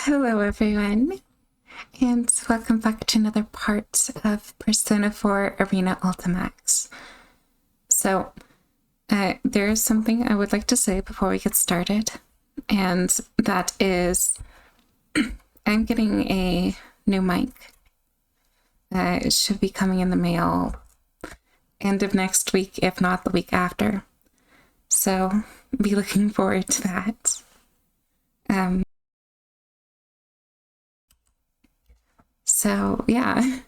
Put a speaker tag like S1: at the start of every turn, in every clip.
S1: Hello, everyone, and welcome back to another part of Persona 4 Arena Ultimax. So, there is something I would like to say before we get started, and that is I'm getting a new mic. It should be coming in the mail end of next week, if not the week after. So, be looking forward to that. So, yeah,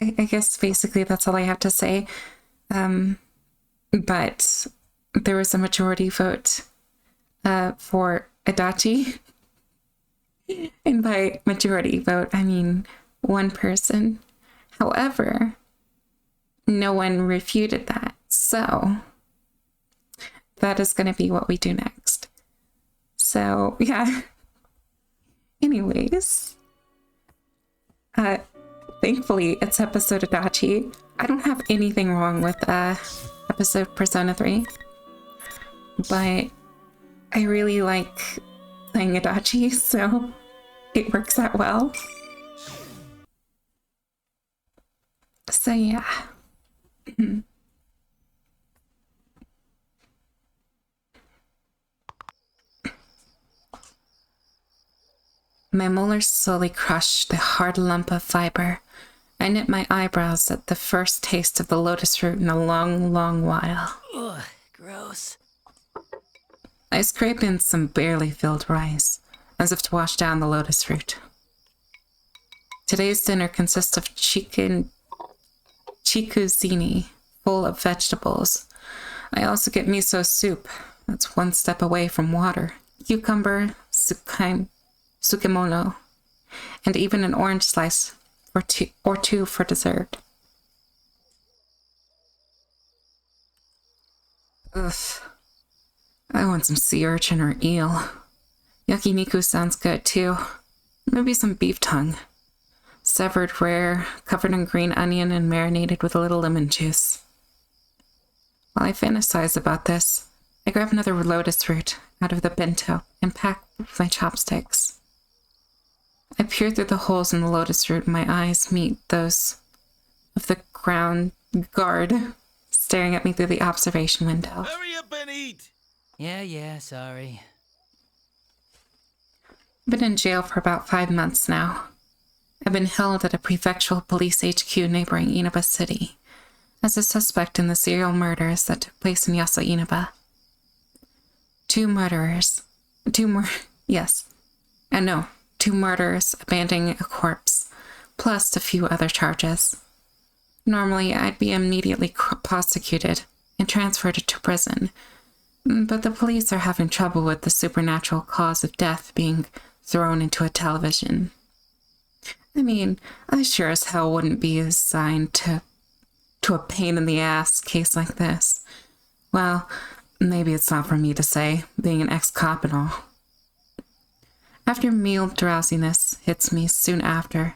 S1: I guess basically that's all I have to say. But there was a majority vote for Adachi. And by majority vote, I mean one person. However, no one refuted that. So, that is going to be what we do next. So, yeah. Anyways. Thankfully, it's episode Adachi. I don't have anything wrong with episode Persona 3, but I really like playing Adachi, so it works out well. So yeah. My molars slowly crushed the hard lump of fiber. I knit my eyebrows at the first taste of the lotus root in a long, long while.
S2: Ugh, gross.
S1: I scrape in some barely filled rice, as if to wash down the lotus root. Today's dinner consists of chikuzini, full of vegetables. I also get miso soup, that's one step away from water, cucumber, sukimono, and even an orange slice or two for dessert. Ugh. I want some sea urchin or eel. Yakiniku sounds good too. Maybe some beef tongue. Severed rare, covered in green onion and marinated with a little lemon juice. While I fantasize about this, I grab another lotus root out of the bento and pack with my chopsticks. I peer through the holes in the lotus root and my eyes meet those of the ground guard staring at me through the observation window.
S3: Hurry up and eat!
S2: Yeah, sorry.
S1: I've been in jail for about 5 months now. I've been held at a prefectural police HQ neighboring Inaba City as a suspect in the serial murders that took place in Yasa Inaba. Two murderers, abandoning a corpse, plus a few other charges. Normally, I'd be immediately prosecuted and transferred to prison, but the police are having trouble with the supernatural cause of death being thrown into a television. I mean, I sure as hell wouldn't be assigned to a pain-in-the-ass case like this. Well, maybe it's not for me to say, being an ex-cop and all. After meal drowsiness hits me soon after,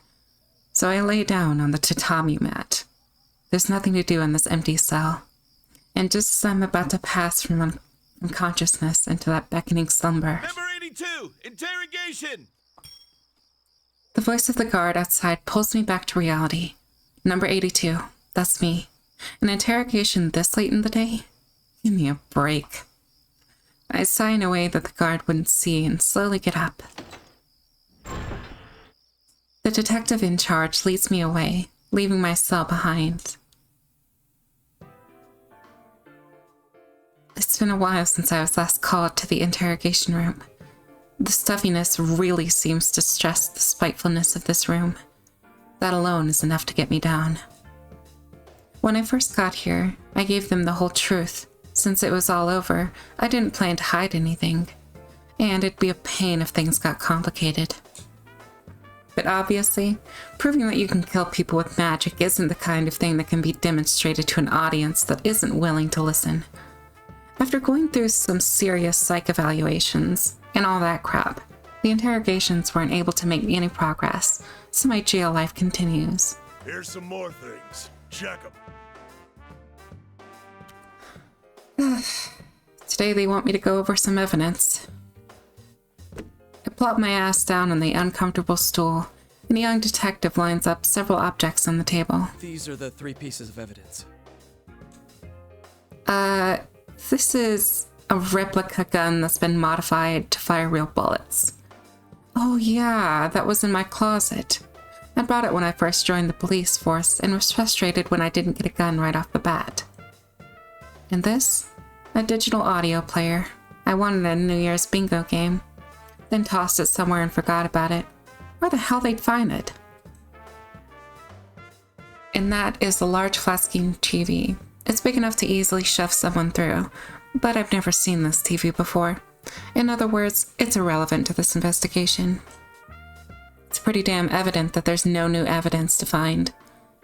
S1: so I lay down on the tatami mat. There's nothing to do in this empty cell, and just as I'm about to pass from unconsciousness into that beckoning slumber...
S3: Number 82! Interrogation!
S1: The voice of the guard outside pulls me back to reality. Number 82, that's me. An interrogation this late in the day? Give me a break. I sigh in a way that the guard wouldn't see and slowly get up. The detective in charge leads me away, leaving my cell behind. It's been a while since I was last called to the interrogation room. The stuffiness really seems to stress the spitefulness of this room. That alone is enough to get me down. When I first got here, I gave them the whole truth. Since it was all over, I didn't plan to hide anything, and it'd be a pain if things got complicated. But obviously, proving that you can kill people with magic isn't the kind of thing that can be demonstrated to an audience that isn't willing to listen. After going through some serious psych evaluations and all that crap, the interrogations weren't able to make any progress, so my jail life continues.
S3: Here's some more things. Check them.
S1: Today they want me to go over some evidence. plop my ass down on the uncomfortable stool, and the young detective lines up several objects on the table.
S4: These are the 3 pieces of evidence.
S1: This is a replica gun that's been modified to fire real bullets. Oh yeah, that was in my closet. I bought it when I first joined the police force and was frustrated when I didn't get a gun right off the bat. And this? A digital audio player. I won it in a New Year's bingo game, then tossed it somewhere and forgot about it. Where the hell they'd find it? And that is a large flat screen TV. It's big enough to easily shove someone through, but I've never seen this TV before. In other words, it's irrelevant to this investigation. It's pretty damn evident that there's no new evidence to find.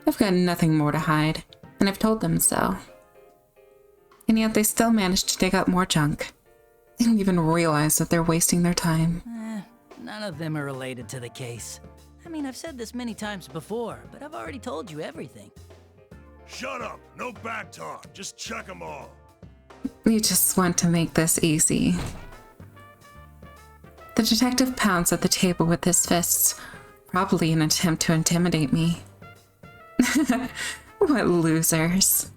S1: I've got nothing more to hide, and I've told them so. And yet they still manage to dig up more junk. They don't even realize that they're wasting their time.
S2: None of them are related to the case. I mean, I've said this many times before, but I've already told you everything.
S3: Shut up. No back talk. Just check them all.
S1: You just want to make this easy. The detective pounds at the table with his fists, probably in an attempt to intimidate me. What losers.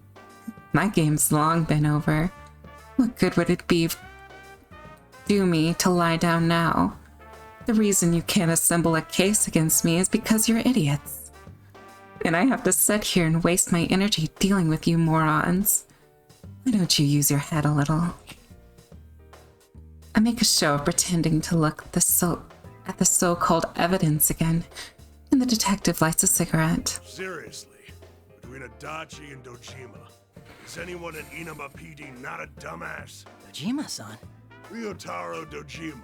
S1: My game's long been over. What good would it do me to lie down now? The reason you can't assemble a case against me is because you're idiots. And I have to sit here and waste my energy dealing with you morons. Why don't you use your head a little? I make a show of pretending to look at the so-called evidence again, and the detective lights a cigarette.
S3: Seriously, between Adachi and Dojima, is anyone in Inaba PD not a dumbass?
S2: Dojima-san?
S3: Ryotaro Dojima.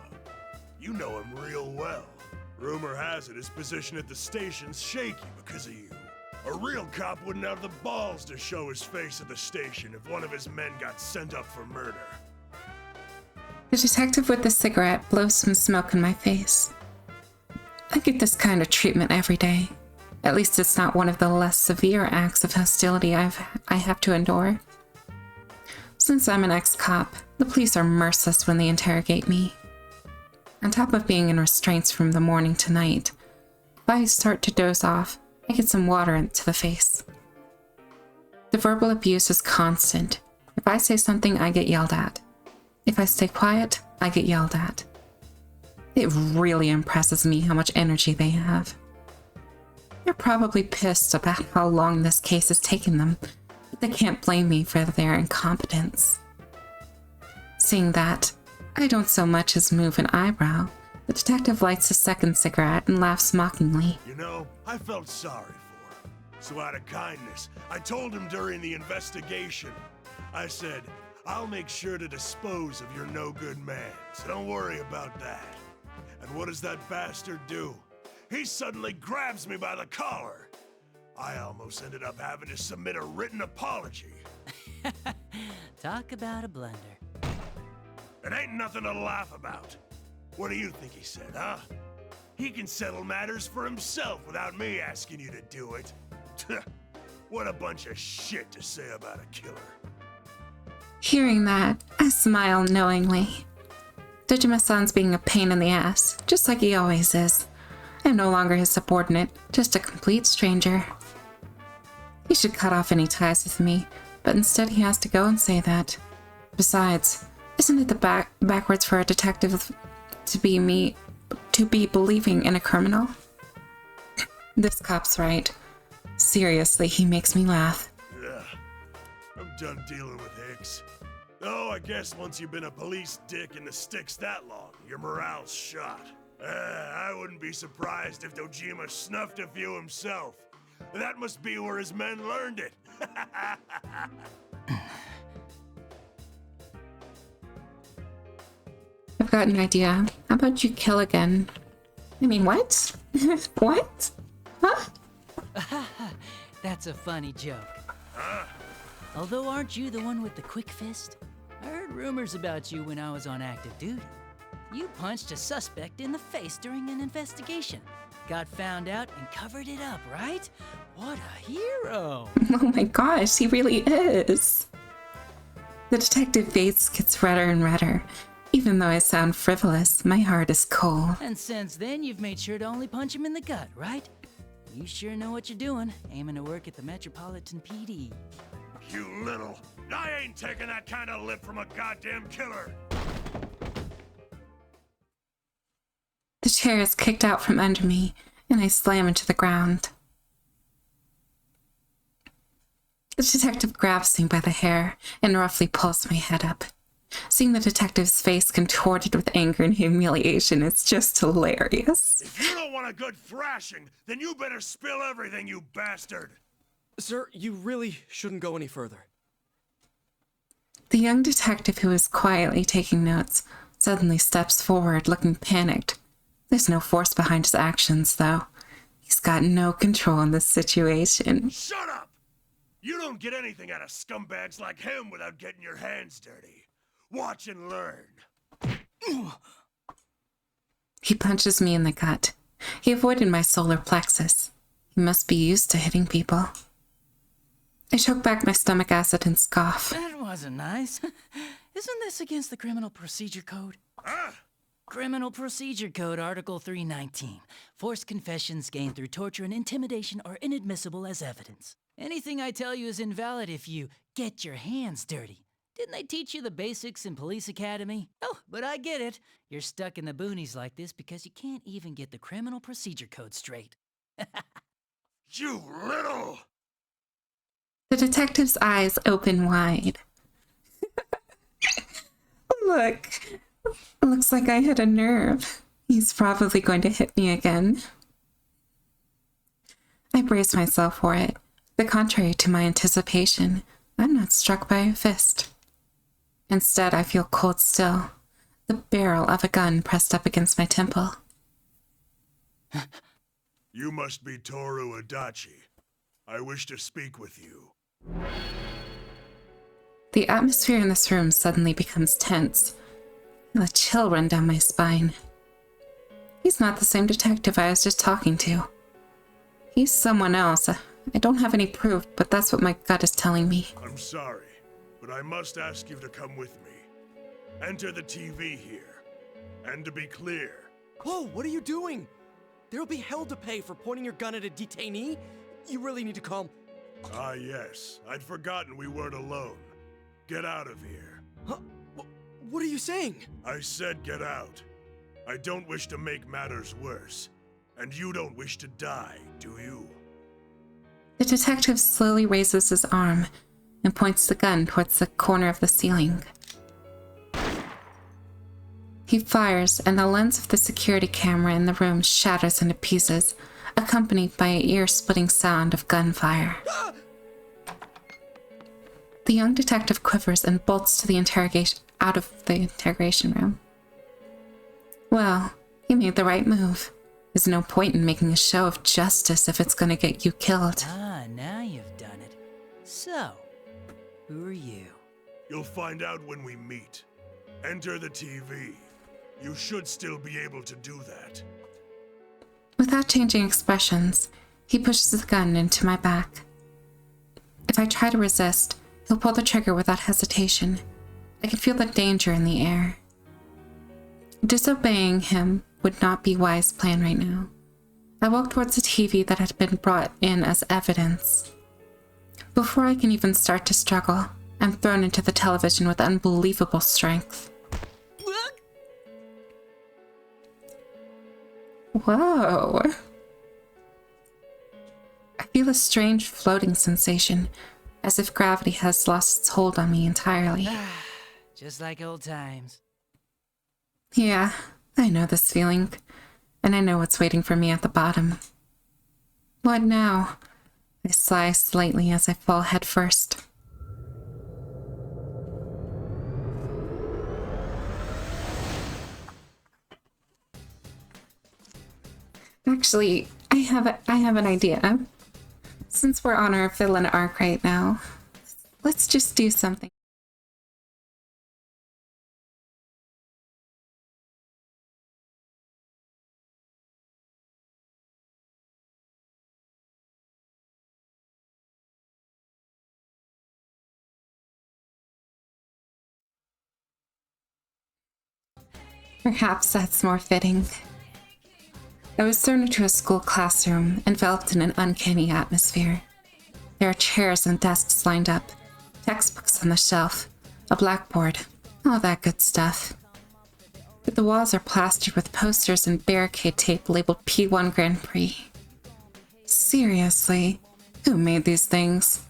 S3: You know him real well. Rumor has it his position at the station's shaky because of you. A real cop wouldn't have the balls to show his face at the station if one of his men got sent up for murder.
S1: The detective with the cigarette blows some smoke in my face. I get this kind of treatment every day. At least it's not one of the less severe acts of hostility I have to endure. Since I'm an ex-cop, the police are merciless when they interrogate me. On top of being in restraints from the morning to night, if I start to doze off, I get some water to the face. The verbal abuse is constant. If I say something, I get yelled at. If I stay quiet, I get yelled at. It really impresses me how much energy they have. They're probably pissed about how long this case has taken them, but they can't blame me for their incompetence. Seeing that, I don't so much as move an eyebrow. The detective lights a second cigarette and laughs mockingly.
S3: You know, I felt sorry for him. So out of kindness, I told him during the investigation. I said, I'll make sure to dispose of your no-good man, so don't worry about that. And what does that bastard do? He suddenly grabs me by the collar. I almost ended up having to submit a written apology.
S2: Talk about a blunder.
S3: It ain't nothing to laugh about. What do you think he said, huh? He can settle matters for himself without me asking you to do it. What a bunch of shit to say about a killer.
S1: Hearing that, I smile knowingly. Dojima-san's being a pain in the ass, just like he always is. I'm no longer his subordinate, just a complete stranger. He should cut off any ties with me, but instead he has to go and say that. Besides, isn't it the backwards for a detective to be believing in a criminal? This cop's right. Seriously, he makes me laugh.
S3: Yeah, I'm done dealing with Hicks. Oh, I guess once you've been a police dick in the sticks that long, your morale's shot. I wouldn't be surprised if Dojima snuffed a few himself. That must be where his men learned it.
S1: I've got an idea. How about you kill again? I mean, what? What? Huh?
S2: That's a funny joke. Although, aren't you the one with the quick fist? I heard rumors about you when I was on active duty. You punched a suspect in the face during an investigation. Got found out and covered it up, right? What a hero!
S1: Oh my gosh, he really is. The detective face gets redder and redder. Even though I sound frivolous, my heart is cold.
S2: And since then, you've made sure to only punch him in the gut, right? You sure know what you're doing, aiming to work at the Metropolitan PD.
S3: You little... I ain't taking that kind of lip from a goddamn killer!
S1: The chair is kicked out from under me, and I slam into the ground. The detective grabs me by the hair and roughly pulls my head up. Seeing the detective's face contorted with anger and humiliation is just hilarious.
S3: If you don't want a good thrashing, then you better spill everything, you bastard!
S4: Sir, you really shouldn't go any further.
S1: The young detective who is quietly taking notes suddenly steps forward, looking panicked. There's no force behind his actions, though. He's got no control in this situation.
S3: Shut up! You don't get anything out of scumbags like him without getting your hands dirty. Watch and learn.
S1: He punches me in the gut. He avoided my solar plexus. He must be used to hitting people. I choke back my stomach acid and scoff.
S2: That wasn't nice. Isn't this against the Criminal Procedure Code? Criminal Procedure Code, Article 319. Forced confessions gained through torture and intimidation are inadmissible as evidence. Anything I tell you is invalid if you get your hands dirty. Didn't they teach you the basics in Police Academy? Oh, but I get it. You're stuck in the boonies like this because you can't even get the Criminal Procedure Code straight.
S3: You little...
S1: The detective's eyes open wide. Look, looks like I hit a nerve. He's probably going to hit me again. I brace myself for it. The contrary to my anticipation, I'm not struck by a fist. Instead, I feel cold still, the barrel of a gun pressed up against my temple.
S3: You must be Toru Adachi. I wish to speak with you.
S1: The atmosphere in this room suddenly becomes tense. A chill run down my spine. He's not the same detective I was just talking to. He's someone else. I don't have any proof, but that's what my gut is telling me.
S3: I'm sorry, but I must ask you to come with me. Enter the TV here. And to be clear...
S4: Whoa, what are you doing? There'll be hell to pay for pointing your gun at a detainee. You really need to calm...
S3: Ah, yes. I'd forgotten we weren't alone. Get out of here.
S4: Huh? What are you saying?
S3: I said get out. I don't wish to make matters worse. And you don't wish to die, do you?
S1: The detective slowly raises his arm and points the gun towards the corner of the ceiling. He fires, and the lens of the security camera in the room shatters into pieces, accompanied by an ear-splitting sound of gunfire. The young detective quivers and bolts to the out of the interrogation room. Well, he made the right move. There's no point in making a show of justice if it's going to get you killed.
S2: Ah, now you've done it. So, who are you?
S3: You'll find out when we meet. Enter the TV. You should still be able to do that.
S1: Without changing expressions, he pushes the gun into my back. If I try to resist, he'll pull the trigger without hesitation. I can feel the danger in the air. Disobeying him would not be a wise plan right now. I walk towards the TV that had been brought in as evidence. Before I can even start to struggle, I'm thrown into the television with unbelievable strength. Whoa! I feel a strange floating sensation, as if gravity has lost its hold on me entirely.
S2: Just like old times.
S1: Yeah, I know this feeling, and I know what's waiting for me at the bottom. What now? I sigh slightly as I fall headfirst. Actually, I have an idea. Since we're on our villain arc right now, let's just do something. Perhaps that's more fitting. I was thrown into a school classroom, enveloped in an uncanny atmosphere. There are chairs and desks lined up, textbooks on the shelf, a blackboard, all that good stuff. But the walls are plastered with posters and barricade tape labeled P1 Grand Prix. Seriously, who made these things?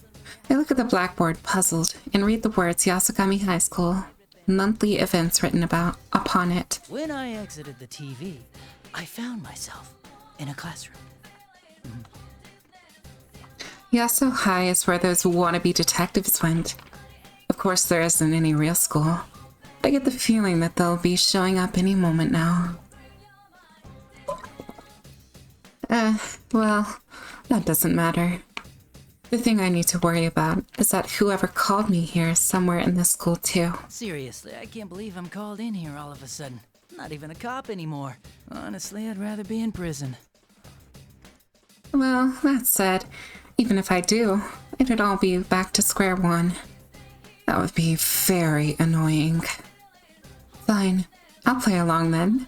S1: I look at the blackboard, puzzled, and read the words Yasukami High School, monthly events written upon it.
S2: When I exited the TV, I found myself in a classroom.
S1: Yaso High is where those wannabe detectives went. Of course, there isn't any real school. I get the feeling that they'll be showing up any moment now. Well, that doesn't matter. The thing I need to worry about is that whoever called me here is somewhere in this school too.
S2: Seriously, I can't believe I'm called in here all of a sudden. I'm not even a cop anymore. Honestly, I'd rather be in prison.
S1: Well, that said, even if I do, it'd all be back to square one. That would be very annoying. Fine, I'll play along then.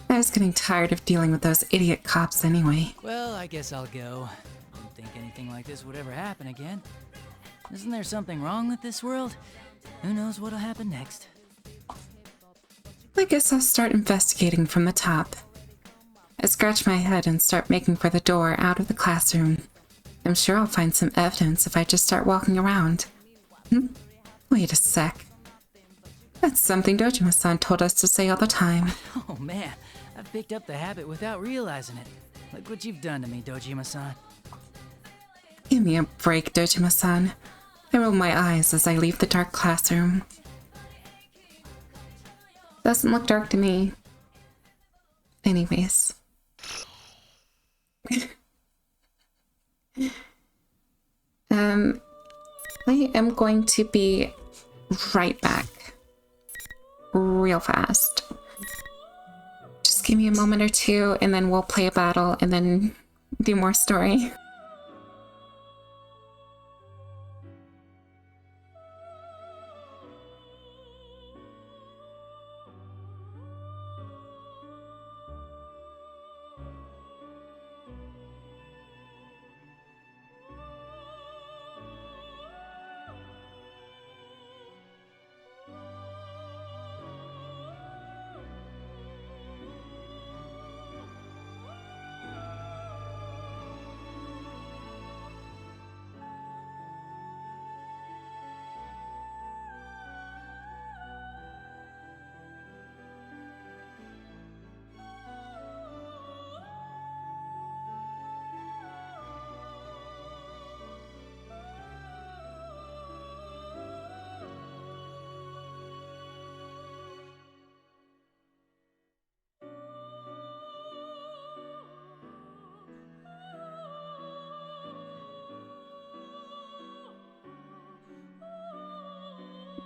S1: I was getting tired of dealing with those idiot cops anyway.
S2: Well, I guess I'll go. Didn't think anything like this would ever happen again. Isn't there something wrong with this world? Who knows what'll happen next?
S1: I guess I'll start investigating from the top. I scratch my head and start making for the door out of the classroom. I'm sure I'll find some evidence if I just start walking around. Wait a sec. That's something Dojima-san told us to say all the time.
S2: Oh man, I've picked up the habit without realizing it. Look what you've done to me, Dojima-san.
S1: Give me a break, Dojima-san. I roll my eyes as I leave the dark classroom. Doesn't look dark to me. Anyways. I am going to be right back. Real fast. Just give me a moment or two and then we'll play a battle and then do more story.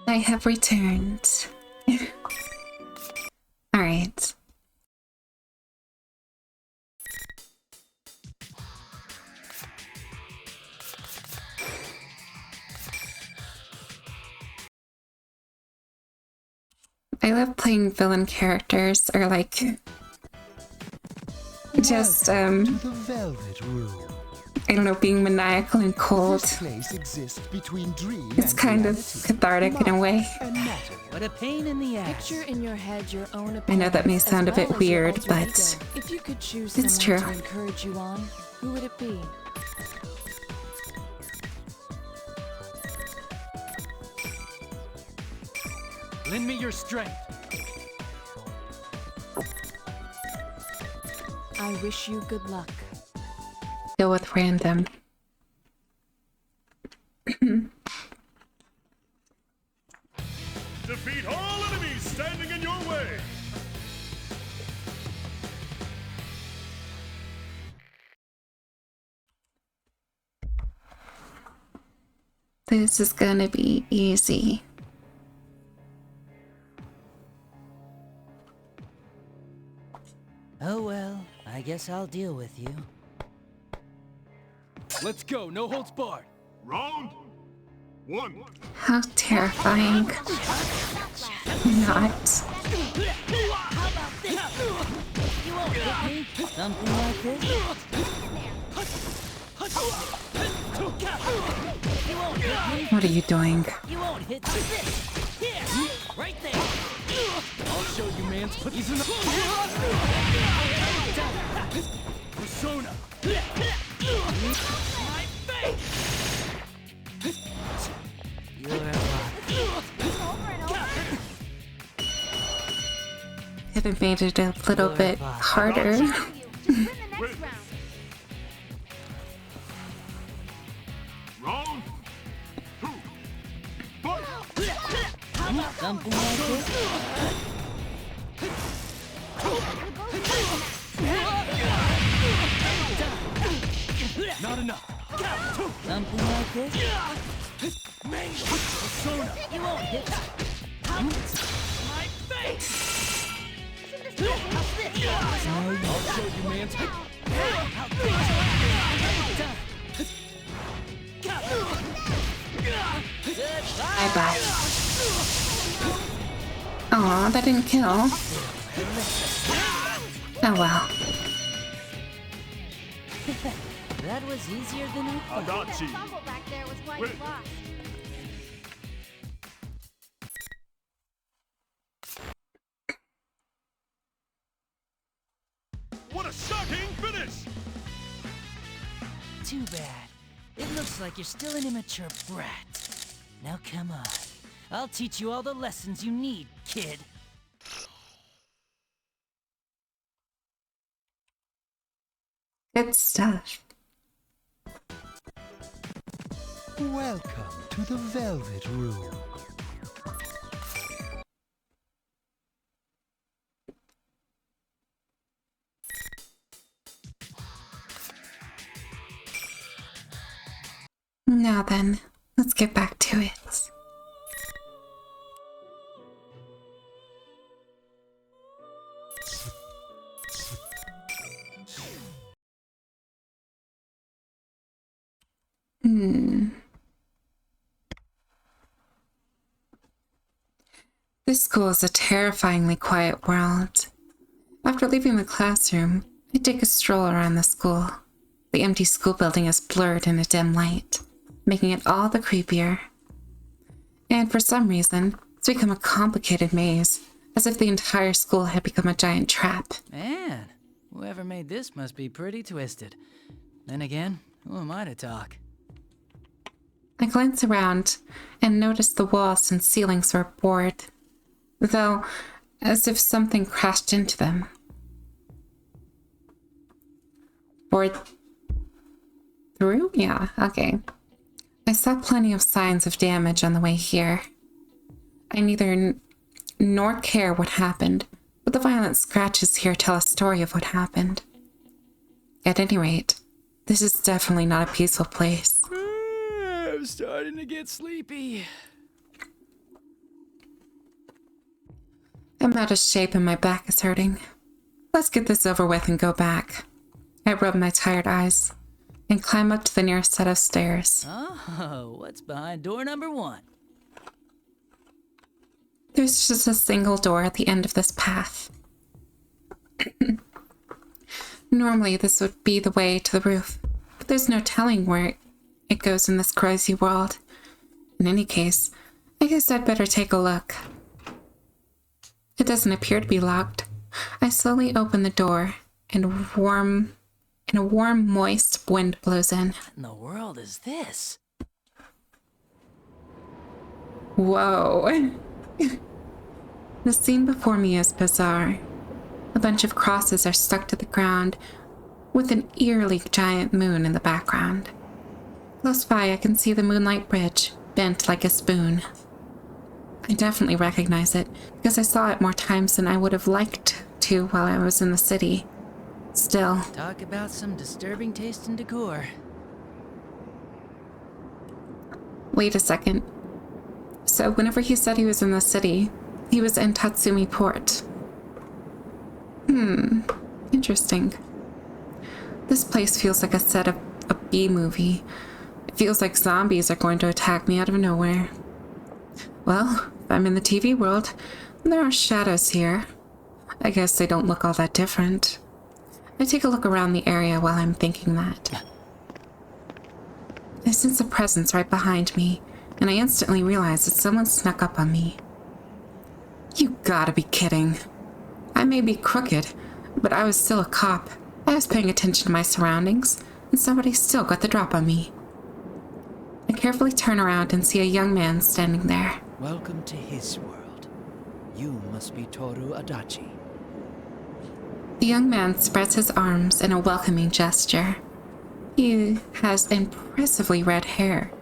S1: I have returned. Alright. I love playing villain characters, or like just
S5: To the Velvet Room.
S1: I don't know, being maniacal and cold.
S5: This place exists between dream
S1: It's
S5: and
S1: kind of
S5: reality,
S1: cathartic in a
S5: mind
S1: way.
S5: and matter.
S2: What a pain in the ass.
S6: Picture in your head your own
S1: I know that may
S6: opponents
S1: sound a
S6: as
S1: bit
S6: well as your
S1: weird,
S6: alter
S1: but
S6: ego. If you could choose
S1: it's
S6: someone
S1: true.
S6: to encourage you on, who would it be?
S4: Lend me your strength.
S6: I wish you good luck.
S1: Go with random.
S3: Defeat all enemies standing in your way!
S1: This is gonna be easy.
S2: Oh well, I guess I'll deal with you.
S4: Let's go, no holds barred.
S3: Round one.
S1: How terrifying. Not.
S2: How about this? You won't hit me. Something like this. You won't hit me.
S1: What are you doing?
S2: You won't hit this. Here, right there.
S4: I'll show you, man's he's in the persona.
S2: My face. You're a
S1: Could have made it a little bit harder.
S3: Round 2, fight!
S2: something like this.
S4: Not enough.
S2: Something like this.
S4: Persona.
S2: You won't hit that. My face.
S4: I'll show you, man's
S1: Bye bye. Aw, that didn't kill. Oh well.
S2: That was easier than I thought.
S3: Adachi!
S7: Fumble back there was why
S3: Wait.
S7: you lost.
S3: What a shocking finish!
S2: Too bad. It looks like you're still an immature brat. Now come on. I'll teach you all the lessons you need, kid.
S1: Good stuff.
S5: Welcome to the Velvet Room.
S1: Now then, let's get back to it. This school is a terrifyingly quiet world. After leaving the classroom, I take a stroll around the school. The empty school building is blurred in a dim light, making it all the creepier. And for some reason, it's become a complicated maze, as if the entire school had become a giant trap.
S2: Man, whoever made this must be pretty twisted. Then again, who am I to talk?
S1: I glance around and notice the walls and ceilings are bored, though as if something crashed into them. Bored through? Yeah, okay. I saw plenty of signs of damage on the way here. I neither nor care what happened, but the violent scratches here tell a story of what happened. At any rate, this is definitely not a peaceful place.
S2: I'm starting to get sleepy.
S1: I'm out of shape and my back is hurting. Let's get this over with and go back. I rub my tired eyes and climb up to the nearest set of stairs.
S2: Oh, what's behind door number 1?
S1: There's just a single door at the end of this path. Normally, this would be the way to the roof, but there's no telling where it goes in this crazy world. In any case, I guess I'd better take a look. It doesn't appear to be locked. I slowly open the door, and a warm, moist wind blows in.
S2: What in the world is this?
S1: Whoa. The scene before me is bizarre. A bunch of crosses are stuck to the ground, with an eerily giant moon in the background. Close by, I can see the Moonlight Bridge, bent like a spoon. I definitely recognize it, because I saw it more times than I would have liked to while I was in the city. Still,
S2: Talk about some disturbing taste in decor.
S1: wait a second. So whenever he said he was in the city, he was in Tatsumi Port. Interesting. This place feels like a set of a B-movie. It feels like zombies are going to attack me out of nowhere. Well, if I'm in the TV world, There are shadows here. I guess they don't look all that different. I take a look around the area while I'm thinking that. I sense a presence right behind me, and I instantly realize that someone snuck up on me. You gotta be kidding. I may be crooked, but I was still a cop. I was paying attention to my surroundings, and somebody still got the drop on me. I carefully turn around and see a young man standing there.
S7: Welcome to his world. You must be Toru Adachi.
S1: The young man spreads his arms in a welcoming gesture. He has impressively red hair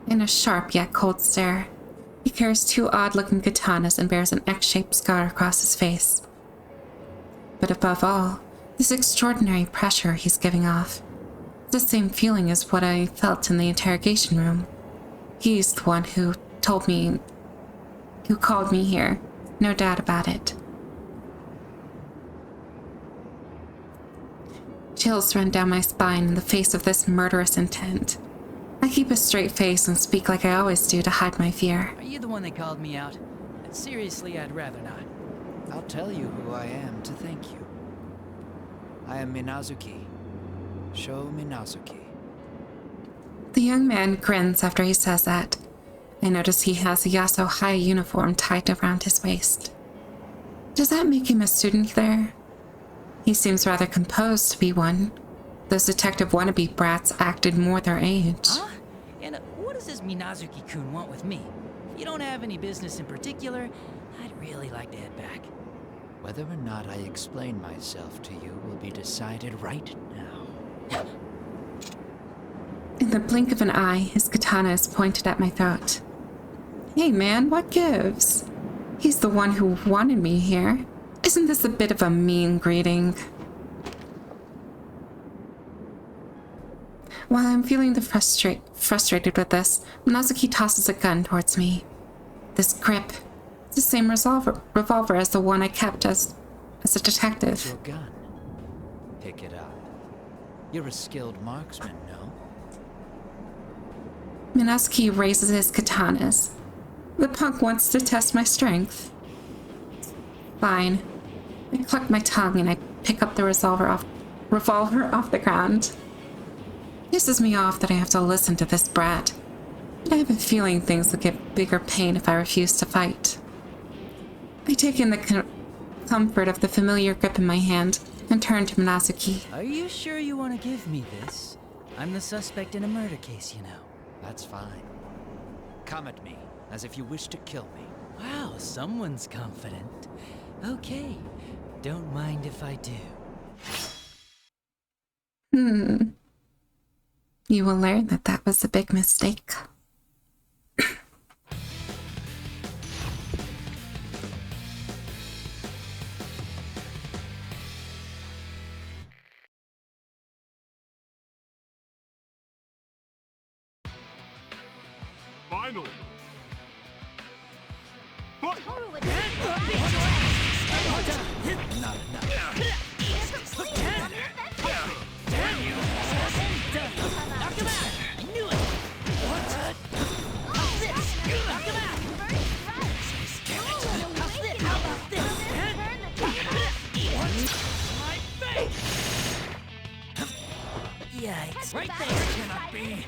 S1: and a sharp yet cold stare. He carries two odd-looking katanas and bears an X-shaped scar across his face. But above all, this extraordinary pressure he's giving off. It's the same feeling as what I felt in the interrogation room. He's the one who called me here. No doubt about it. Chills run down my spine in the face of this murderous intent. I keep a straight face and speak like I always do to hide my fear.
S2: Are you the one that called me out? Seriously, I'd rather not.
S7: I'll tell you who I am to thank you. I am Minazuki. Sho Minazuki.
S1: The young man grins after he says that. I notice he has a Yaso High uniform tied around his waist. Does that make him a student there? He seems rather composed to be one. Those detective wannabe brats acted more their age.
S2: Huh? And what does this Minazuki-kun want with me? If you don't have any business in particular, I'd really like to head back.
S7: Whether or not I explain myself to you will be decided right now.
S1: In the blink of an eye, his katana is pointed at my throat. Hey man, what gives? He's the one who wanted me here. Isn't this a bit of a mean greeting? While I'm feeling frustrated with this, Minazuki tosses a gun towards me. This grip, it's the same revolver as the one I kept as a detective.
S7: Your gun. Pick it up. You're a skilled marksman, no?
S1: Minazuki raises his katanas. The punk wants to test my strength. Fine. I cluck my tongue and I pick up the revolver off the ground. Pisses me off that I have to listen to this brat. I have a feeling things will get bigger pain if I refuse to fight. I take in the comfort of the familiar grip in my hand and turn to Minazuki.
S2: Are you sure you want to give me this? I'm the suspect in a murder case, you know.
S7: That's fine. Come at me, as if you wish to kill me.
S2: Wow, someone's confident. Okay, don't mind if I do.
S1: You will learn that that was a big mistake.
S3: Finally!
S7: Not enough.
S2: Yikes.
S8: Right there cannot be.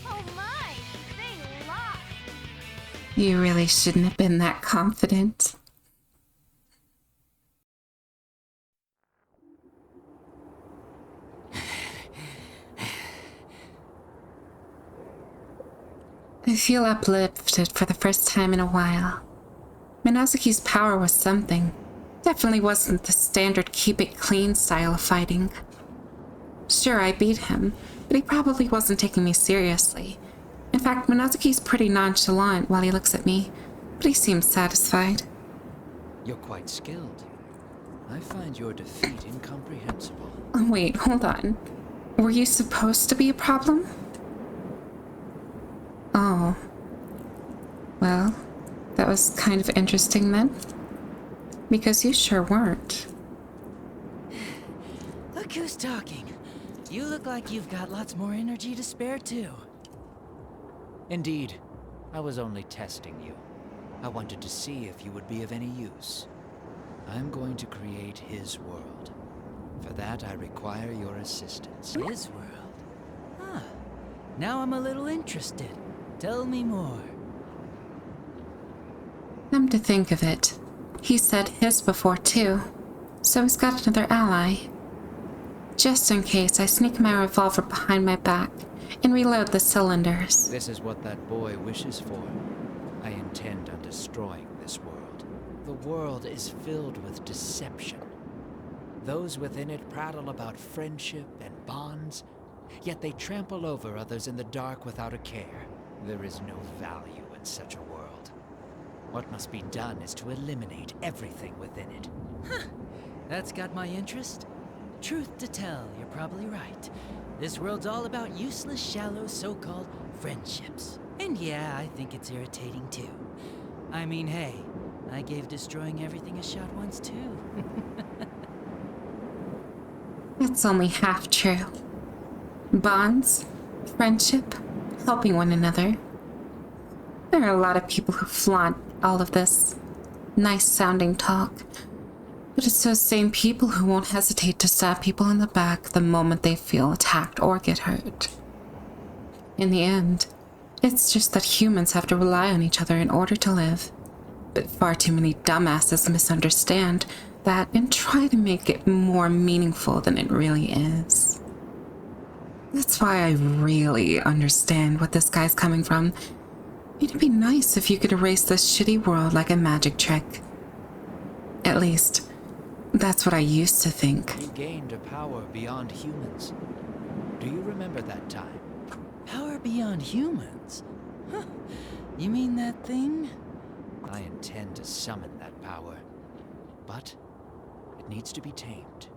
S8: Oh my, they lost.
S1: You really shouldn't have been that confident. I feel uplifted for the first time in a while. Minazuki's power was something. Definitely wasn't the standard keep it clean style of fighting. Sure, I beat him, but he probably wasn't taking me seriously. In fact, Minazuki's pretty nonchalant while he looks at me, but he seems satisfied.
S7: You're quite skilled. I find your defeat incomprehensible.
S1: Oh, wait, hold on. Were you supposed to be a problem? Oh. Well, that was kind of interesting then. Because you sure weren't.
S2: Look who's talking. You look like you've got lots more energy to spare, too.
S7: Indeed, I was only testing you. I wanted to see if you would be of any use. I'm going to create his world. For that, I require your assistance.
S2: His world? Huh. Now I'm a little interested. Tell me more.
S1: Come to think of it, he said his before too, so he's got another ally. Just in case, I sneak my revolver behind my back and reload the cylinders.
S7: This is what that boy wishes for. I intend on destroying this world. The world is filled with deception. Those within it prattle about friendship and bonds, yet they trample over others in the dark without a care. There is no value in such a world. What must be done is to eliminate everything within it.
S2: Huh. That's got my interest. Truth to tell, you're probably right. This world's all about useless, shallow, so-called friendships. And yeah, I think it's irritating too. I mean, hey, I gave destroying everything a shot once too.
S1: That's only half true. Bonds, friendship, helping one another. There are a lot of people who flaunt all of this nice-sounding talk, but it's those same people who won't hesitate to stab people in the back the moment they feel attacked or get hurt. In the end, it's just that humans have to rely on each other in order to live. But far too many dumbasses misunderstand that and try to make it more meaningful than it really is. That's why I really understand what this guy's coming from. It'd be nice if you could erase this shitty world like a magic trick. At least, that's what I used to think.
S7: You gained a power beyond humans. Do you remember that time?
S2: Power beyond humans? Huh. You mean that thing?
S7: I intend to summon that power, but it needs to be tamed.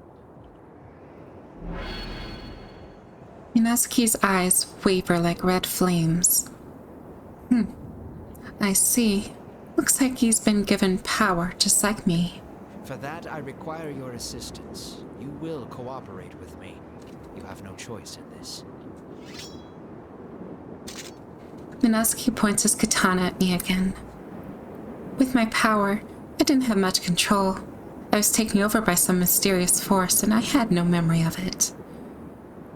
S1: Minazuki's eyes waver like red flames. I see. Looks like he's been given power, just like me.
S7: For that, I require your assistance. You will cooperate with me. You have no choice in this.
S1: Minazuki points his katana at me again. With my power, I didn't have much control. I was taken over by some mysterious force, and I had no memory of it.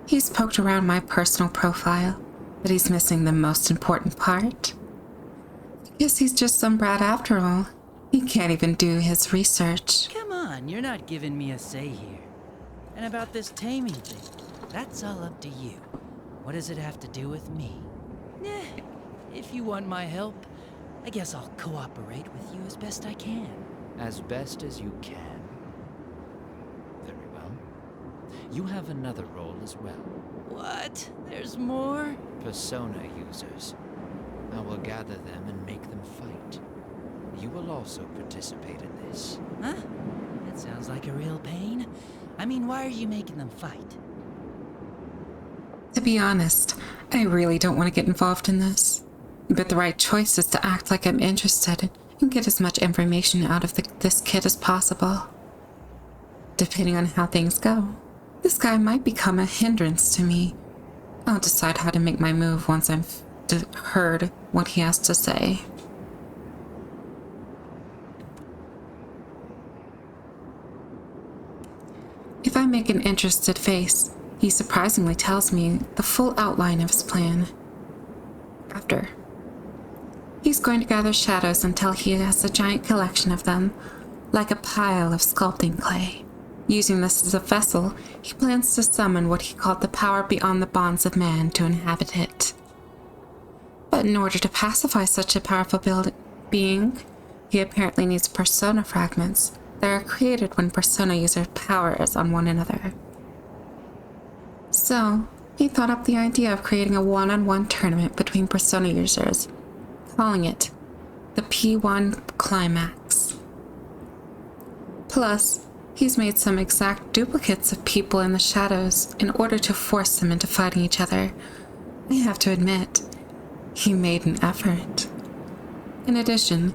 S1: He's poked around my personal profile, but he's missing the most important part. I guess he's just some brat after all. He can't even do his research.
S2: Come on, you're not giving me a say here. And about this taming thing, that's all up to you. What does it have to do with me? If you want my help, I guess I'll cooperate with you as best I can.
S7: As best as you can. Very well. You have another role as well.
S2: What? There's more?
S7: Persona users. I will gather them and make them fight. You will also participate in this.
S2: Huh? That sounds like a real pain. I mean, why are you making them fight?
S1: To be honest, I really don't want to get involved in this. But the right choice is to act like I'm interested and get as much information out of this kid as possible. Depending on how things go, this guy might become a hindrance to me. I'll decide how to make my move once I've heard what he has to say. If I make an interested face, he surprisingly tells me the full outline of his plan. After, he's going to gather shadows until he has a giant collection of them, like a pile of sculpting clay. Using this as a vessel, he plans to summon what he called the power beyond the bonds of man to inhabit it. But in order to pacify such a powerful being, he apparently needs persona fragments that are created when persona user powers on one another. So, he thought up the idea of creating a one-on-one tournament between persona users, calling it the P1 Climax. Plus, he's made some exact duplicates of people in the shadows in order to force them into fighting each other. I have to admit, he made an effort. In addition,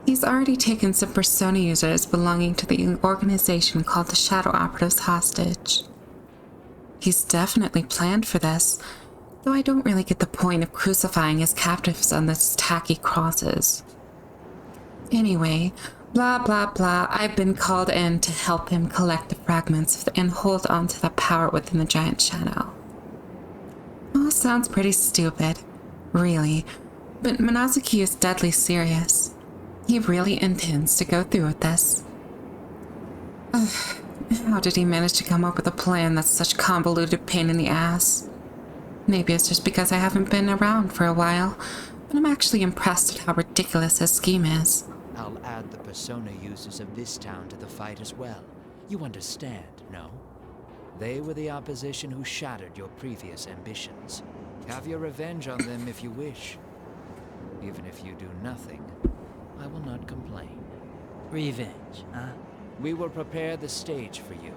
S1: he's already taken some persona users belonging to the organization called the Shadow Operatives hostage. He's definitely planned for this, though I don't really get the point of crucifying his captives on these tacky crosses. Anyway, blah blah blah, I've been called in to help him collect the fragments and hold on to the power within the giant shadow. Oh, sounds pretty stupid, really, but Minazuki is deadly serious. He really intends to go through with this. How did he manage to come up with a plan that's such convoluted pain in the ass? Maybe it's just because I haven't been around for a while, but I'm actually impressed at how ridiculous his scheme is.
S7: I'll add the persona users of this town to the fight as well. You understand, no? They were the opposition who shattered your previous ambitions. Have your revenge on them if you wish. Even if you do nothing, I will not complain.
S2: Revenge, huh?
S7: We will prepare the stage for you.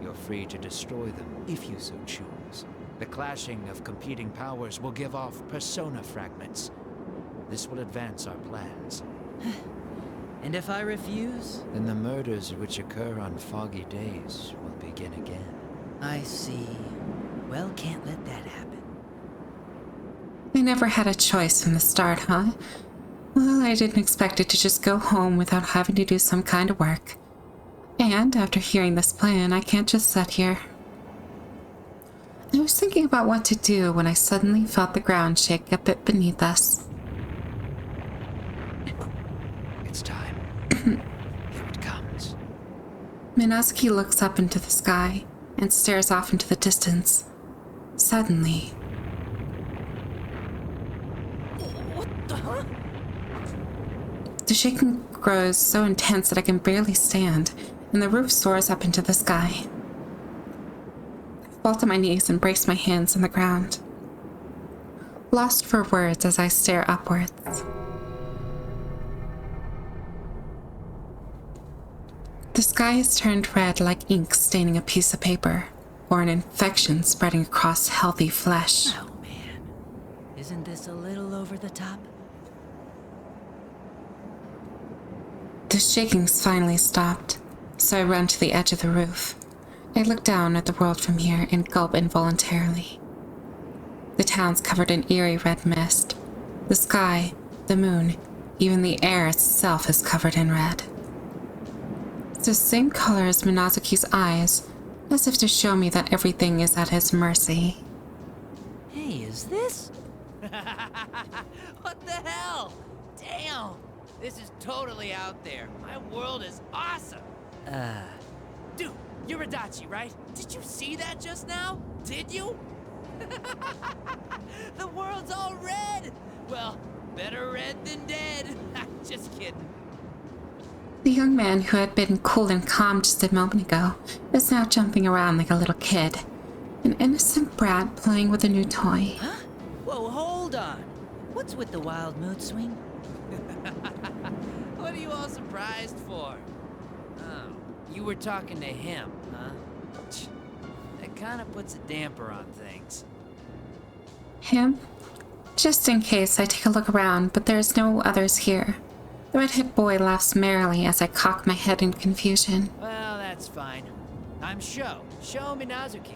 S7: You're free to destroy them if you so choose. The clashing of competing powers will give off persona fragments. This will advance our plans.
S2: And if I refuse?
S7: Then the murders which occur on foggy days will begin again.
S2: I see. Well, can't let that happen.
S1: I never had a choice from the start, huh? Well, I didn't expect it to just go home without having to do some kind of work. And after hearing this plan, I can't just sit here. I was thinking about what to do when I suddenly felt the ground shake a bit beneath us.
S7: It's time. Here it comes.
S1: Minazuki looks up into the sky and stares off into the distance. Suddenly,
S2: What the huh?
S1: the shaking grows so intense that I can barely stand, and the roof soars up into the sky. I fall to my knees and brace my hands on the ground, lost for words as I stare upwards. The sky has turned red like ink staining a piece of paper, or an infection spreading across healthy flesh.
S2: Oh man, isn't this a little over the top?
S1: The shaking's finally stopped, so I run to the edge of the roof. I look down at the world from here and gulp involuntarily. The town's covered in eerie red mist. The sky, the moon, even the air itself is covered in red. It's the same color as Minazuki's eyes, as if to show me that everything is at his mercy.
S2: Hey, is this? What the hell? Damn! This is totally out there. My world is awesome! Dude, you're Adachi, right? Did you see that just now? Did you? The world's all red! Well, better red than dead. Just kidding.
S1: The young man who had been cool and calm just a moment ago is now jumping around like a little kid, an innocent brat playing with a new toy.
S2: Huh? Whoa, hold on. What's with the wild mood swing? What are you all surprised for? Oh, you were talking to him, huh? That kind of puts a damper on things.
S1: Him? Just in case, I take a look around, but there's no others here. The red-haired boy laughs merrily as I cock my head in confusion.
S2: Well, that's fine. I'm Sho Minazuki.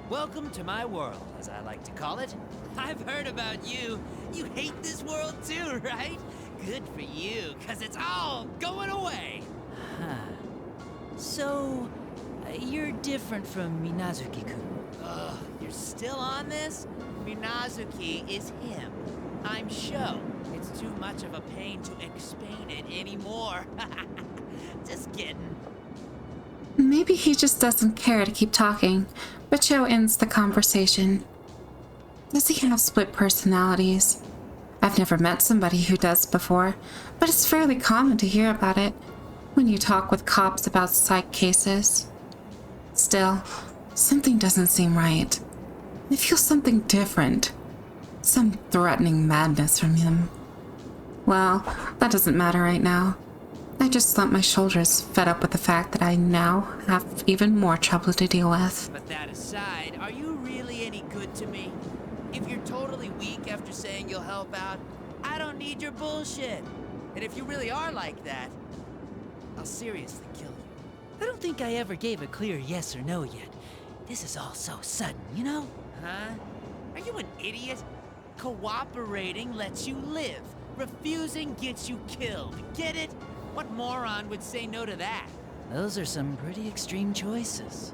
S2: Welcome to my world, as I like to call it. I've heard about you. You hate this world too, right? Good for you, cause it's all going away. Huh. So, you're different from Minazuki-kun. Ugh, you're still on this? Minazuki is him. I'm Sho. It's too much of a pain to explain it anymore. Just kidding.
S1: Maybe he just doesn't care to keep talking, but Joe ends the conversation. Does he have split personalities? I've never met somebody who does before, but it's fairly common to hear about it when you talk with cops about psych cases. Still, something doesn't seem right. I feel something different. Some threatening madness from him. Well, that doesn't matter right now. I just slump my shoulders, fed up with the fact that I now have even more trouble to deal with.
S2: But that aside, are you really any good to me? If you're totally weak after saying you'll help out, I don't need your bullshit. And if you really are like that, I'll seriously kill you. I don't think I ever gave a clear yes or no yet. This is all so sudden, you know? Huh? Are you an idiot? Cooperating lets you live. Refusing gets you killed. Get it? What moron would say no to that? Those are some pretty extreme choices.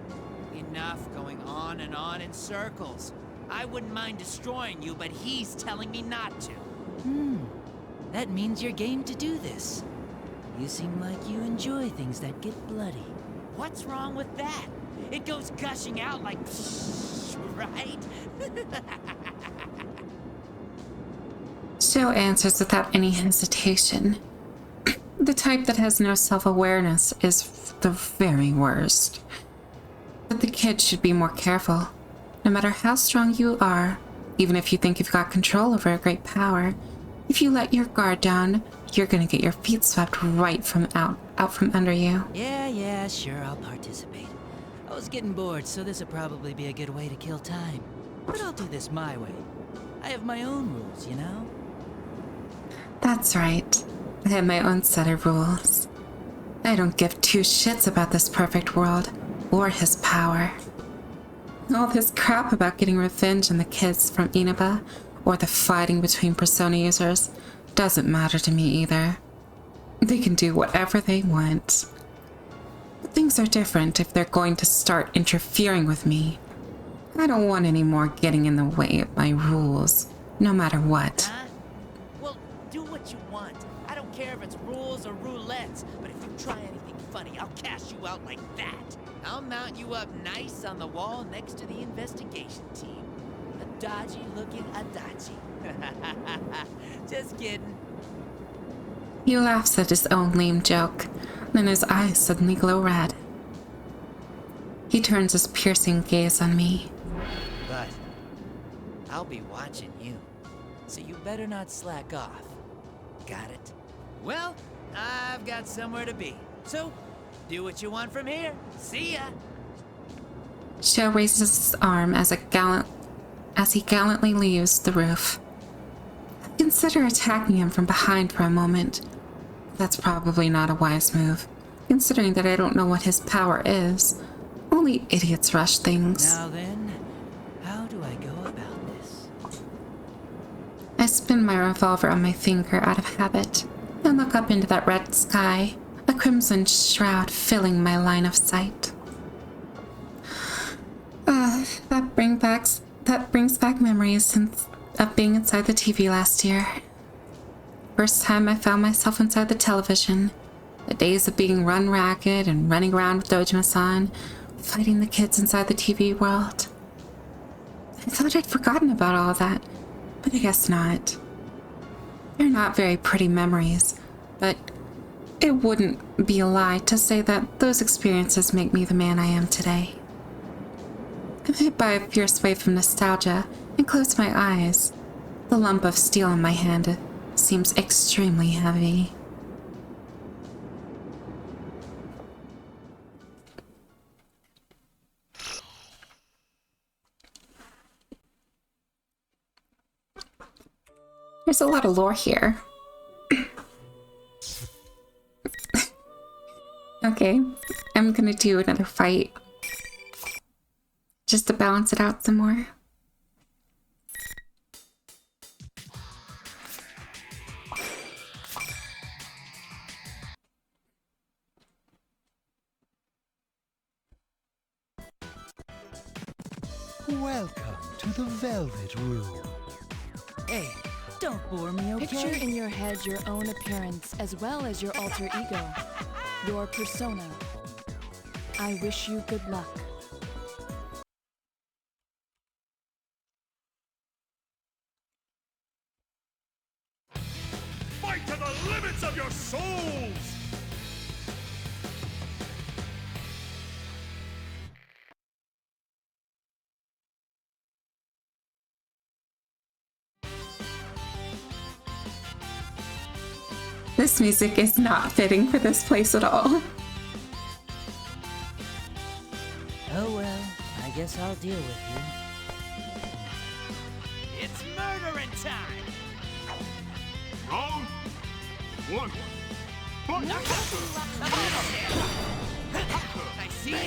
S2: Enough going on and on in circles. I wouldn't mind destroying you, but he's telling me not to. That means you're game to do this. You seem like you enjoy things that get bloody. What's wrong with that? It goes gushing out like right?
S1: Joe answers without any hesitation. The type that has no self-awareness is the very worst. But the kid should be more careful. No matter how strong you are, even if you think you've got control over a great power, if you let your guard down, you're gonna get your feet swept right from out from under you.
S2: Yeah, sure, I'll participate. I was getting bored, so this would probably be a good way to kill time. But I'll do this my way. I have my own rules, you know?
S1: That's right. I have my own set of rules. I don't give two shits about this perfect world or his power. All this crap about getting revenge on the kids from Inaba or the fighting between Persona users doesn't matter to me either. They can do whatever they want. But things are different if they're going to start interfering with me. I don't want any more getting in the way of my rules, no matter what.
S2: Huh? Well, do what you want. I don't care if it's rules or roulettes, but if you try anything funny, I'll cash you out like that. I'll mount you up nice on the wall next to the investigation team. A dodgy-looking Adachi. Just kidding.
S1: He laughs at his own lame joke, then his eyes suddenly glow red. He turns his piercing gaze on me.
S2: But I'll be watching you, so you better not slack off. Got it? Well, I've got somewhere to be, so do what you want from here. See ya!
S1: Sho raises his arm as he gallantly leaves the roof. I consider attacking him from behind for a moment. That's probably not a wise move, considering that I don't know what his power is. Only idiots rush things.
S2: Now then, how do I go about this?
S1: I spin my revolver on my finger out of habit and look up into that red sky, a crimson shroud filling my line of sight. That brings back memories of being inside the TV last year. First time I found myself inside the television. The days of being run ragged and running around with Dojima-san, fighting the kids inside the TV world. I thought I'd forgotten about all that, but I guess not. They're not very pretty memories, but it wouldn't be a lie to say that those experiences make me the man I am today. I'm hit by a fierce wave of nostalgia and close my eyes. The lump of steel in my hand seems extremely heavy. There's a lot of lore here. Okay, I'm gonna do another fight. Just to balance it out some more.
S5: Welcome to the Velvet Room.
S2: Hey, don't bore me, okay?
S6: Picture in your head your own appearance as well as your alter ego, your persona. I wish you good luck.
S3: Fight to the limits of your souls!
S1: This music is not fitting for this place at all.
S2: Oh well, I guess I'll deal with you. It's murdering time!
S3: Round one. Fight!
S2: I see ya!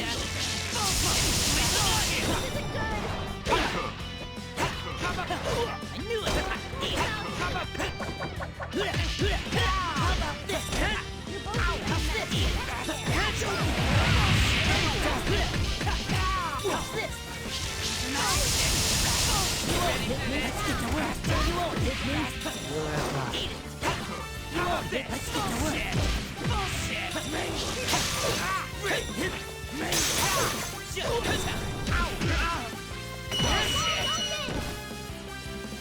S2: I knew it!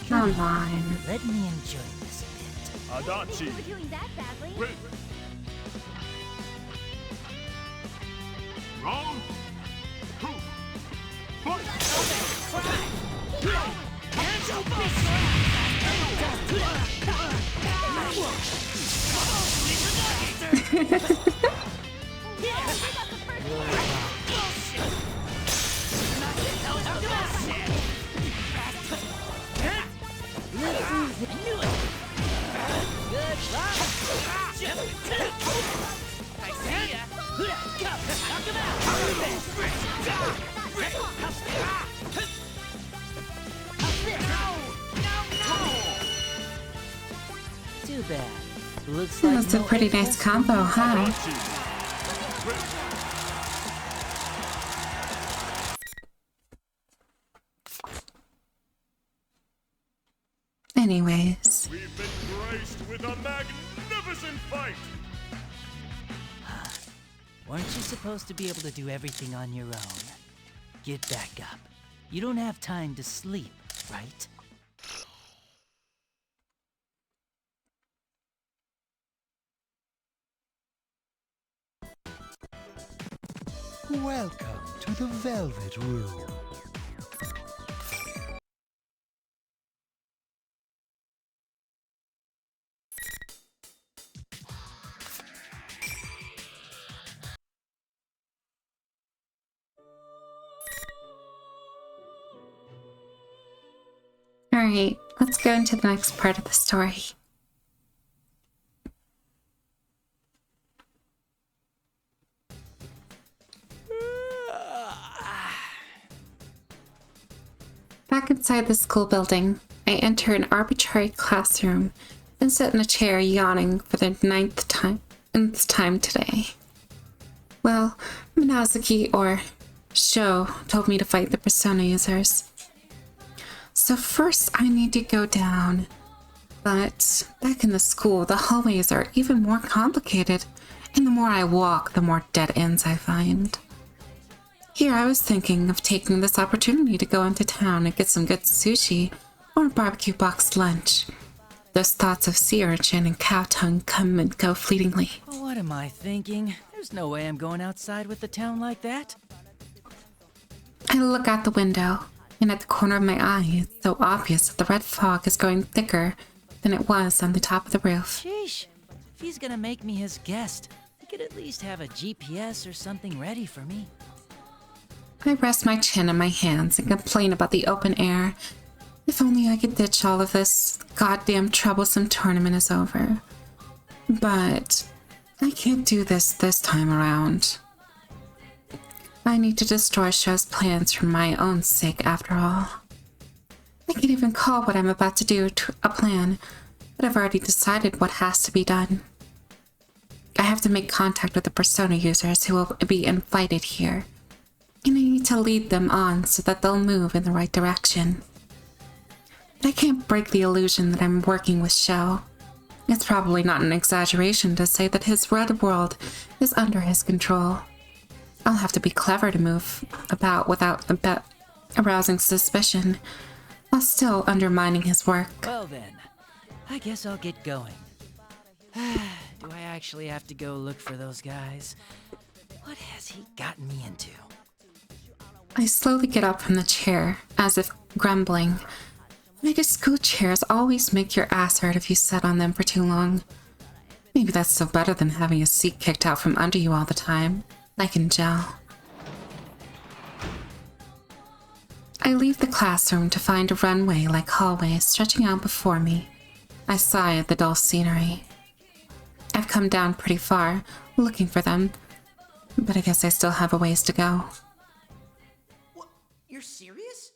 S1: Come on.
S2: Let me enjoy this bit.
S3: Adachi.
S8: We're doing that badly.
S3: Wait. Wrong. Two. Fight.
S2: Too bad. Looks like
S1: That's a
S2: no
S1: pretty
S2: April
S1: nice combo, huh? Anyways,
S3: We've been graced with a magnificent fight.
S2: Weren't you supposed to be able to do everything on your own? Get back up. You don't have time to sleep, right?
S5: Welcome to the Velvet Room.
S1: alright, let's go into the next part of the story. Back inside the school building, I enter an arbitrary classroom and sit in a chair yawning for the ninth time today. Well, Minazuki or Sho told me to fight the persona users. So first I need to go down. But back in the school, the hallways are even more complicated, and the more I walk, the more dead ends I find. Here I was thinking of taking this opportunity to go into town and get some good sushi or a barbecue box lunch. Those thoughts of sea urchin and cow tongue come and go fleetingly.
S2: What am I thinking? There's no way I'm going outside with the town like that.
S1: I look out the window, and at the corner of my eye, it's so obvious that the red fog is growing thicker than it was on the top of the roof.
S2: Sheesh. If he's gonna make me his guest, he could at least have a GPS or something ready for me.
S1: I rest my chin in my hands and complain about the open air. If only I could ditch all of this goddamn troublesome tournament is over. But I can't do this time around. I need to destroy Sho's plans for my own sake after all. I can't even call what I'm about to do a plan, but I've already decided what has to be done. I have to make contact with the persona users who will be invited here, and I need to lead them on so that they'll move in the right direction. But I can't break the illusion that I'm working with Sho. It's probably not an exaggeration to say that his red world is under his control. I'll have to be clever to move about without arousing suspicion, while still undermining his work.
S2: Well then, I guess I'll get going. Do I actually have to go look for those guys? What has he gotten me into?
S1: I slowly get up from the chair, as if grumbling. I guess school chairs always make your ass hurt if you sit on them for too long. Maybe that's still better than having a seat kicked out from under you all the time, like in jail. I leave the classroom to find a runway-like hallway stretching out before me. I sigh at the dull scenery. I've come down pretty far, looking for them, but I guess I still have a ways to go.
S4: What? You're serious?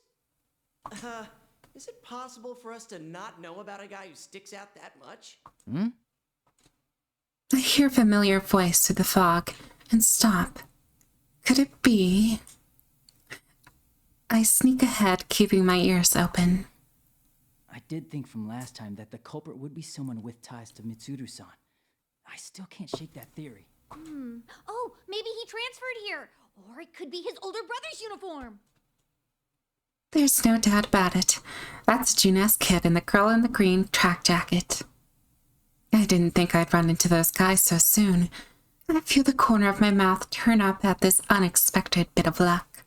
S4: Is it possible for us to not know about a guy who sticks out that much?
S1: I hear a familiar voice through the fog and stop. Could it be? I sneak ahead, keeping my ears open.
S2: I did think from last time that the culprit would be someone with ties to Mitsuru-san. I still can't shake that theory.
S8: Oh, maybe he transferred here. Or it could be his older brother's uniform.
S1: There's no doubt about it. That's June's kid and the girl in the green track jacket. I didn't think I'd run into those guys so soon. I feel the corner of my mouth turn up at this unexpected bit of luck.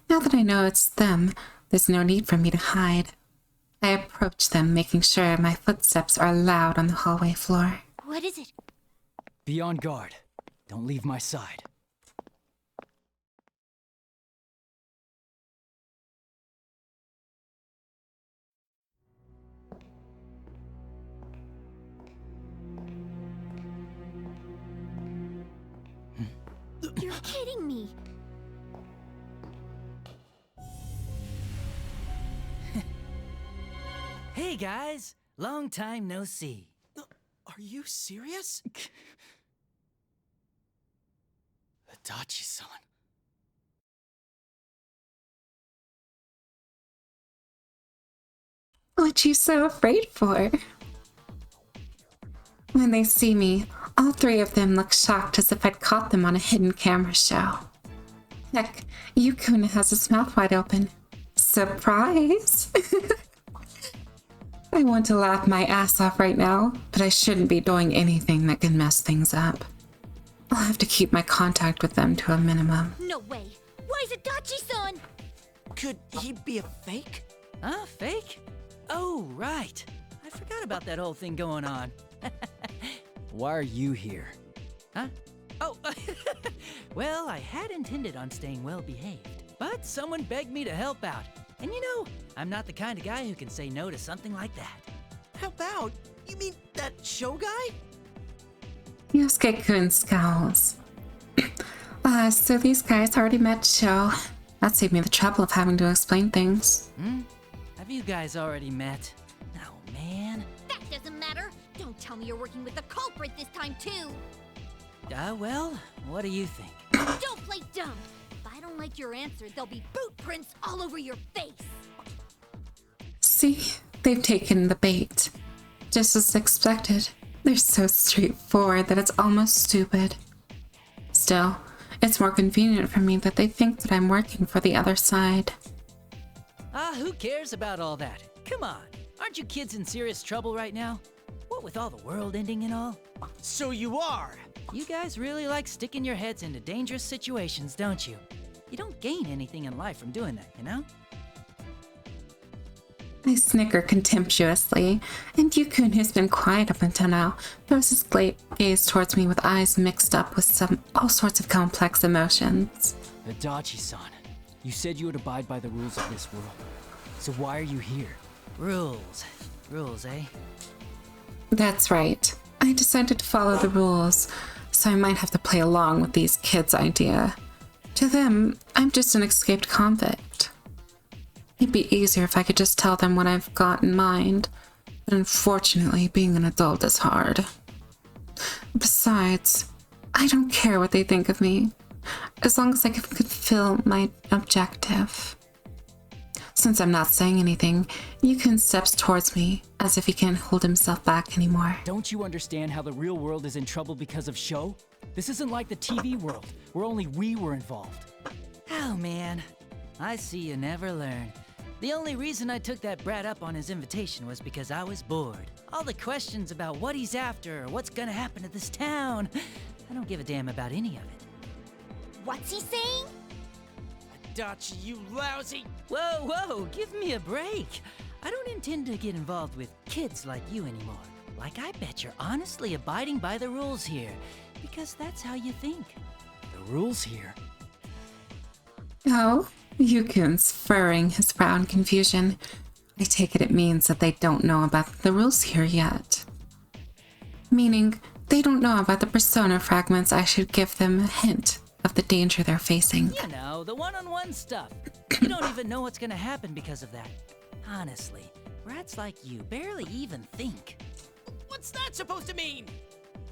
S1: Now that I know it's them, there's no need for me to hide. I approach them, making sure my footsteps are loud on the hallway floor.
S8: What is it?
S2: Be on guard. Don't leave my side.
S8: You're kidding me.
S2: Hey guys, long time no see.
S4: Are you serious?
S2: Adachi-san.
S1: What you so afraid for? When they see me, all three of them look shocked as if I'd caught them on a hidden camera show. Heck, Yukun has his mouth wide open. Surprise! I want to laugh my ass off right now, but I shouldn't be doing anything that can mess things up. I'll have to keep my contact with them to a minimum.
S8: No way. Why is it Dachi-san?
S4: Could he be a fake?
S2: Huh? Fake? Oh, right. I forgot about that whole thing going on. Why are you here? Huh? Oh, well, I had intended on staying well behaved, but someone begged me to help out. And you know, I'm not the kind of guy who can say no to something like that.
S4: Help out? You mean that show guy?
S1: Yosuke-kun scowls. So these guys already met Sho. That saved me the trouble of having to explain things.
S2: Have you guys already met? Oh, man.
S8: That doesn't matter. Don't tell me you're working with the culprit this time, too.
S2: Well, what do you think?
S8: Don't play dumb. If I don't like your answer, there'll be boot prints all over your face.
S1: See, they've taken the bait. Just as expected. They're so straightforward that it's almost stupid. Still, it's more convenient for me that they think that I'm working for the other side.
S2: Who cares about all that? Come on, aren't you kids in serious trouble right now? What with all the world ending and all?
S4: So you are?
S2: You guys really like sticking your heads into dangerous situations, don't you? You don't gain anything in life from doing that, you know?
S1: I snicker contemptuously, and Yukun, who's been quiet up until now, throws his gaze towards me with eyes mixed up with all sorts of complex emotions.
S9: Adachi-san, you said you would abide by the rules of this world. So why are you here?
S2: Rules. Rules, eh?
S1: That's right. I decided to follow the rules, so I might have to play along with these kids' idea. To them, I'm just an escaped convict. It'd be easier if I could just tell them what I've got in mind, but unfortunately, being an adult is hard. Besides, I don't care what they think of me, as long as I can fulfill my objective. Since I'm not saying anything, Yukun steps towards me, as if he can't hold himself back anymore.
S9: Don't you understand how the real world is in trouble because of Sho? This isn't like the TV world, where only we were involved.
S2: Oh, man. I see you never learn. The only reason I took that brat up on his invitation was because I was bored. All the questions about what he's after or what's gonna happen to this town, I don't give a damn about any of it.
S8: What's he saying?
S4: Adachi, you lousy...
S2: Whoa, whoa, give me a break. I don't intend to get involved with kids like you anymore. Like, I bet you're honestly abiding by the rules here, because that's how you think.
S9: The rules here?
S1: Oh, Yukun's furrowing his brow in confusion. I take it means that they don't know about the rules here yet. Meaning, they don't know about the persona fragments. I should give them a hint of the danger they're facing.
S2: You know, the one-on-one stuff. You don't even know what's gonna happen because of that. Honestly, brats like you barely even think.
S4: What's that supposed to mean?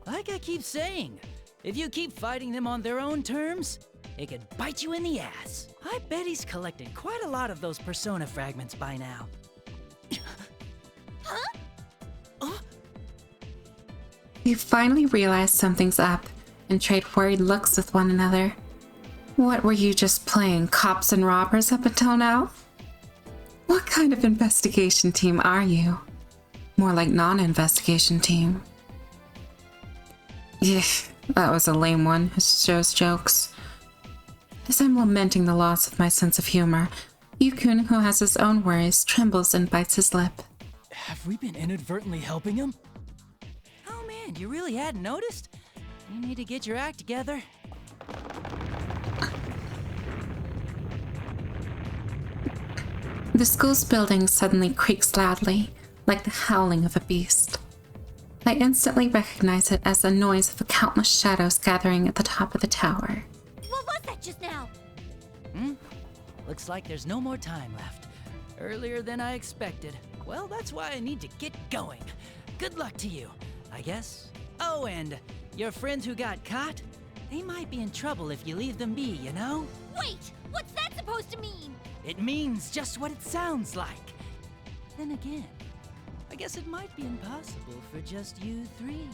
S2: Like I keep saying, if you keep fighting them on their own terms, it could bite you in the ass. I bet he's collected quite a lot of those persona fragments by now.
S1: They finally realize something's up and trade worried looks with one another. What were you just playing, cops and robbers up until now? What kind of investigation team are you? More like non-investigation team. Yeah, that was a lame one, Joe's jokes. As I'm lamenting the loss of my sense of humor, Yukun, who has his own worries, trembles and bites his lip.
S9: Have we been inadvertently helping him?
S2: Oh man, you really hadn't noticed? You need to get your act together.
S1: The school's building suddenly creaks loudly, like the howling of a beast. I instantly recognize it as the noise of the countless shadows gathering at the top of the tower.
S8: What was that just now?
S2: Looks like there's no more time left. Earlier than I expected. Well, that's why I need to get going. Good luck to you, I guess. Oh, and your friends who got caught? They might be in trouble if you leave them be, you know?
S8: Wait! What's that supposed to mean?
S2: It means just what it sounds like. Then again, I guess it might be impossible for just you three.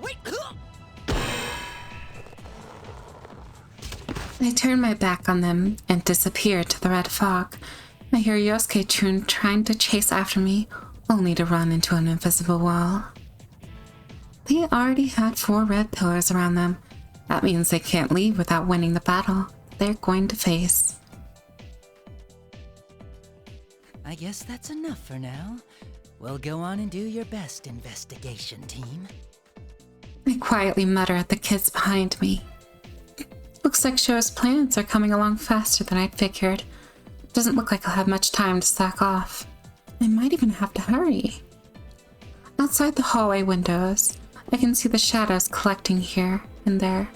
S2: Wait!
S1: I turn my back on them and disappear to the red fog. I hear Yosuke-chun trying to chase after me, only to run into an invisible wall. They already had 4 red pillars around them. That means they can't leave without winning the battle they're going to face.
S2: I guess that's enough for now. Well, go on and do your best, investigation team.
S1: I quietly mutter at the kids behind me. Looks like Sho's plans are coming along faster than I'd figured. Doesn't look like I'll have much time to slack off. I might even have to hurry. Outside the hallway windows, I can see the shadows collecting here and there,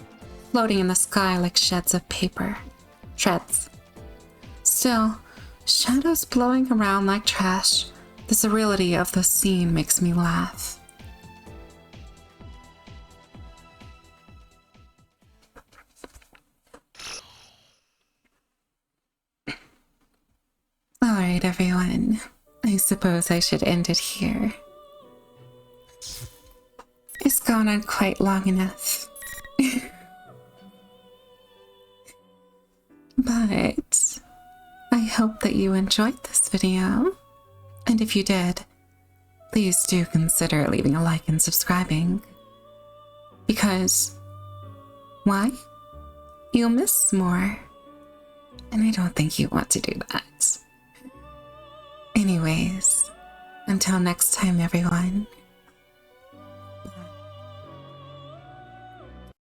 S1: floating in the sky like shreds of paper. Still, shadows blowing around like trash. The surreality of the scene makes me laugh. Alright, everyone. I suppose I should end it here. It's gone on quite long enough. But I hope that you enjoyed this video. And if you did, please do consider leaving a like and subscribing. Because, why? You'll miss more. And I don't think you want to do that. Anyways, until next time, everyone.